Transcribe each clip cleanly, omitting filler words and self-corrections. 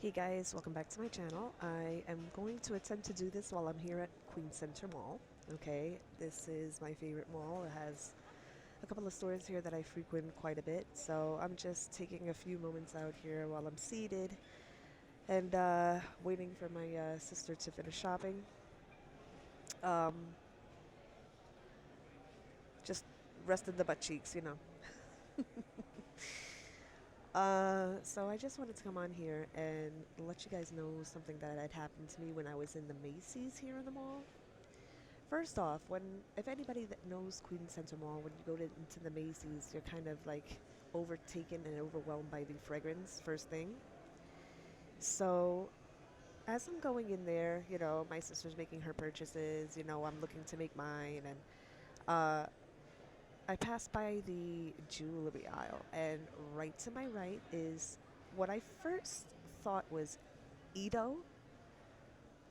Hey guys, welcome back to my channel. I am going to attempt to do this while I'm here at Queen Center Mall. Okay, this is my favorite mall. It has a couple of stores here that I frequent quite a bit, so I'm just taking a few moments out here while I'm seated and waiting for my sister to finish shopping. Um, just resting the butt cheeks. So I just wanted to come on here and let you guys know something that had happened to me when I was in the Macy's here in the mall. First off, when if anybody that knows Queen Center Mall, when you go into the Macy's, you're kind of like overtaken and overwhelmed by the fragrance first thing. So as I'm going in there, my sister's making her purchases. I'm looking to make mine, and uh, I pass by the jewelry aisle, and right to my right is what I first thought was Ito,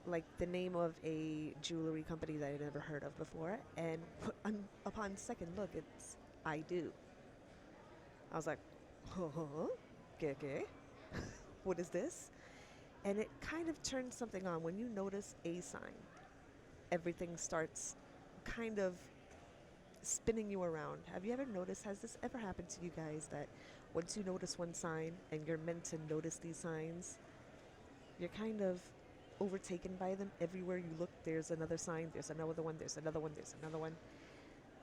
like the name of a jewelry company that I'd never heard of before. And upon second look, it's I do. I was like, huh? Okay. What is this? And it kind of turns something on. When you notice a sign, everything starts kind of spinning you around. Have you ever noticed, has this ever happened to you guys that once you notice one sign and you're meant to notice these signs, you're kind of overtaken by them? Everywhere you look, there's another sign, there's another one, there's another one, there's another one.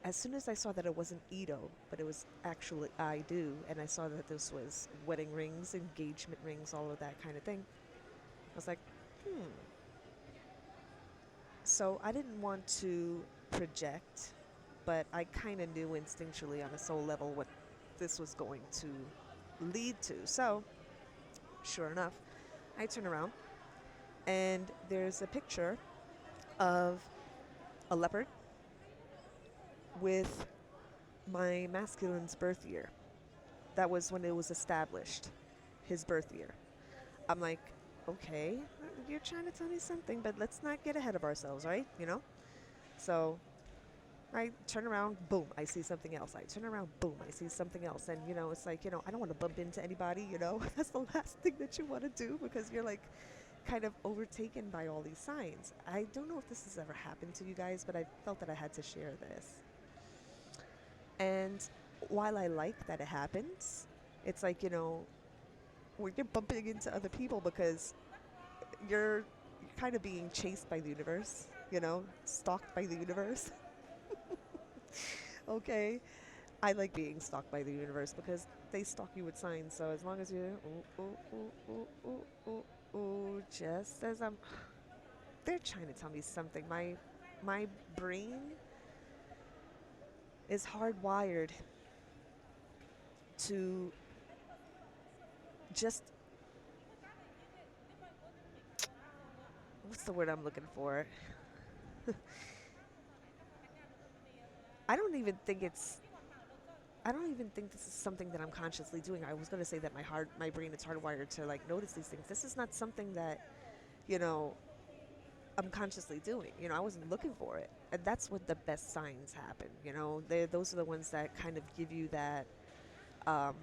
As soon as I saw that it wasn't Ito, but it was actually I do, and I saw that this was wedding rings, engagement rings, all of that kind of thing, I was like, hmm. So I didn't want to project, but I kind of knew instinctually on a soul level what this was going to lead to. So, sure enough, I turn around and there's a picture of a leopard with my masculine's birth year. That was when it was established, his birth year. I'm like, okay, you're trying to tell me something, but let's not get ahead of ourselves, right? So I turn around, boom, I see something else. I turn around, boom, I see something else. And, it's like, I don't want to bump into anybody. That's the last thing that you want to do because you're like kind of overtaken by all these signs. I don't know if this has ever happened to you guys, but I felt that I had to share this. And while I like that it happens, it's like, when you're bumping into other people because you're kind of being chased by the universe, stalked by the universe. Okay. I like being stalked by the universe because they stalk you with signs. So as long as you, just as they're trying to tell me something. My brain is hardwired to just, what's the word I'm looking for? I don't even think it's I don't even think this is something that I'm consciously doing. I was going to say that my brain is hardwired to like notice these things. This is not something that, you know, I'm consciously doing. I wasn't looking for it. And that's when the best signs happen. Those are the ones that kind of give you that. Um,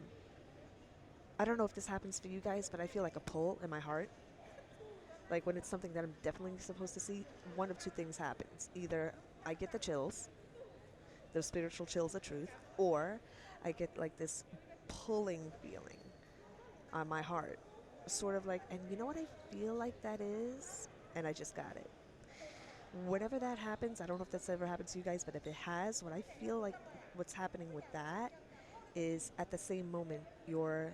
I don't know if this happens for you guys, but I feel like a pull in my heart. Like when it's something that I'm definitely supposed to see, one of two things happens. Either I get the chills, the spiritual chills of truth, or I get like this pulling feeling on my heart. Sort of like, and you know what I feel like that is? And I just got it. Whenever that happens, I don't know if that's ever happened to you guys, but if it has, what I feel like what's happening with that is at the same moment your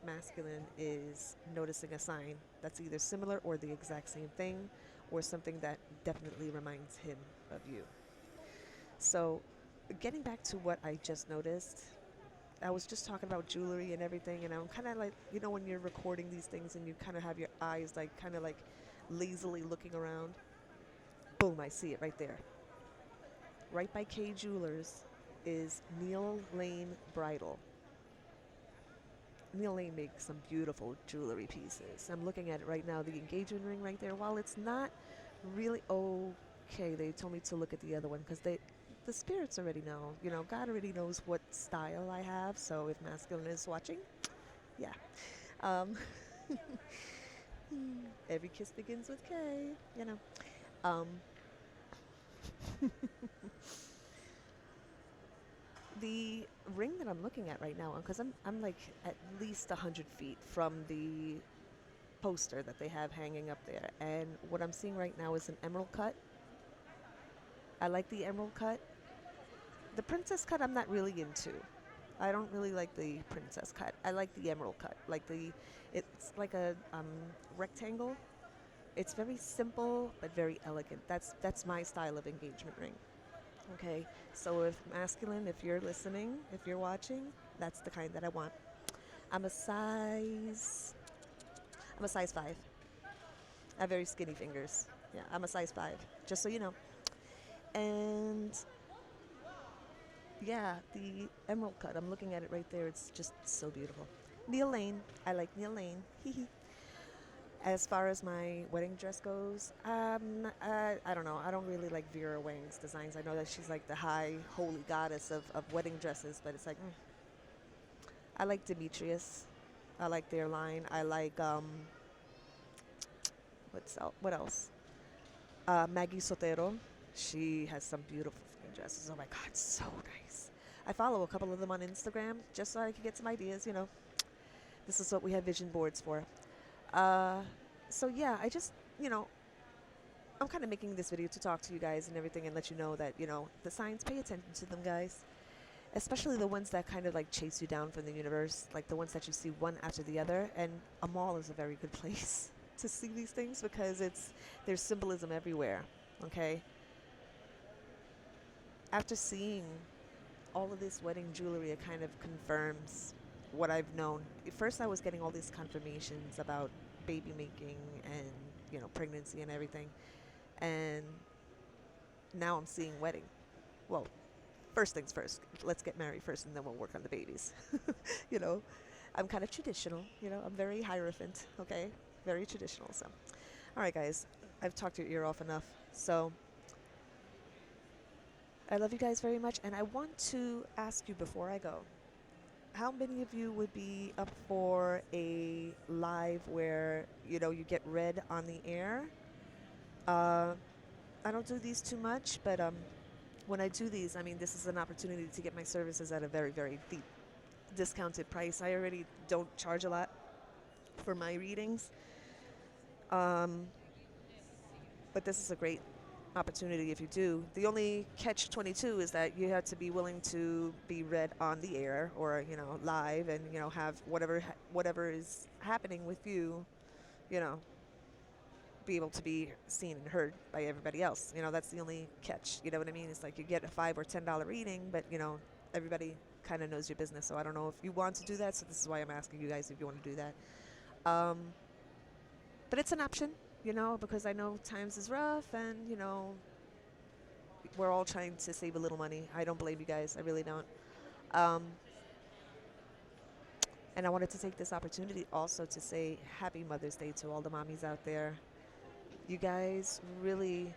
masculine is noticing a sign that's either similar or the exact same thing or something that definitely reminds him of you. So, getting back to what I just noticed, I was just talking about jewelry and everything, and I'm kind of like, when you're recording these things and you kind of have your eyes like kind of like lazily looking around, boom, I see it right there. Right by K Jewelers is Neil Lane Bridal. Neil Lane makes some beautiful jewelry pieces. I'm looking at it right now, the engagement ring right there. While it's not really okay, they told me to look at the other one because the spirits already know. God already knows what style I have. So if masculine is watching, yeah. Um, Every kiss begins with K, you know. Um, the ring that I'm looking at right now, because I'm like at least 100 feet from the poster that they have hanging up there, and what I'm seeing right now is an emerald cut. I like the emerald cut. The princess cut I'm not really into. I don't really like the princess cut. I like the emerald cut. It's like a rectangle. It's very simple but very elegant. That's my style of engagement ring. Okay, so if masculine, if you're listening, if you're watching, that's the kind that I want. I'm a size. I'm a size 5. I have very skinny fingers. Yeah, I'm a size 5. Just so you know. And yeah, the emerald cut. I'm looking at it right there. It's just so beautiful. Neil Lane. I like Neil Lane. Hee hee. As far as my wedding dress goes, I don't know. I don't really like Vera Wang's designs. I know that she's like the high holy goddess of wedding dresses, but it's like, I like Demetrius. I like their line. I like, what else? Maggie Sotero. She has some beautiful dresses. Oh my God, so nice. I follow a couple of them on Instagram just so I can get some ideas, you know. This is what we have vision boards for. Uh, so yeah, you know, I'm kind of making this video to talk to you guys and everything and let you know that, you know, the signs, pay attention to them, guys. Especially the ones that kind of like chase you down from the universe, like the ones that you see one after the other. And a mall is a very good place to see these things because there's symbolism everywhere, okay? After seeing all of this wedding jewelry, it kind of confirms what I've known. At first, I was getting all these confirmations about baby making and, you know, pregnancy and everything. And now I'm seeing wedding. Well, first things first. Let's get married first and then we'll work on the babies. You know, I'm kind of traditional. You know, I'm very Hierophant, okay? Very traditional. So, all right, guys, I've talked your ear off enough. So, I love you guys very much. And I want to ask you before I go, how many of you would be up for a live where, you know, you get read on the air? I don't do these too much, but when I do these, I mean, this is an opportunity to get my services at a very, very deep discounted price. I already don't charge a lot for my readings, um, but this is a great opportunity if you do. The only catch 22 is that you have to be willing to be read on the air or, you know, live and, you know, have whatever is happening with you, you know, be able to be seen and heard by everybody else. You know, that's the only catch. You know what I mean? It's like you get a $5 or $10 reading, but, you know, everybody kind of knows your business. So I don't know if you want to do that. So this is why I'm asking you guys if you want to do that. But it's an option, you know, because I know times is rough and, you know, we're all trying to save a little money. I don't blame you guys. I really don't. Um, and I wanted to take this opportunity also to say Happy Mother's Day to all the mommies out there. You guys really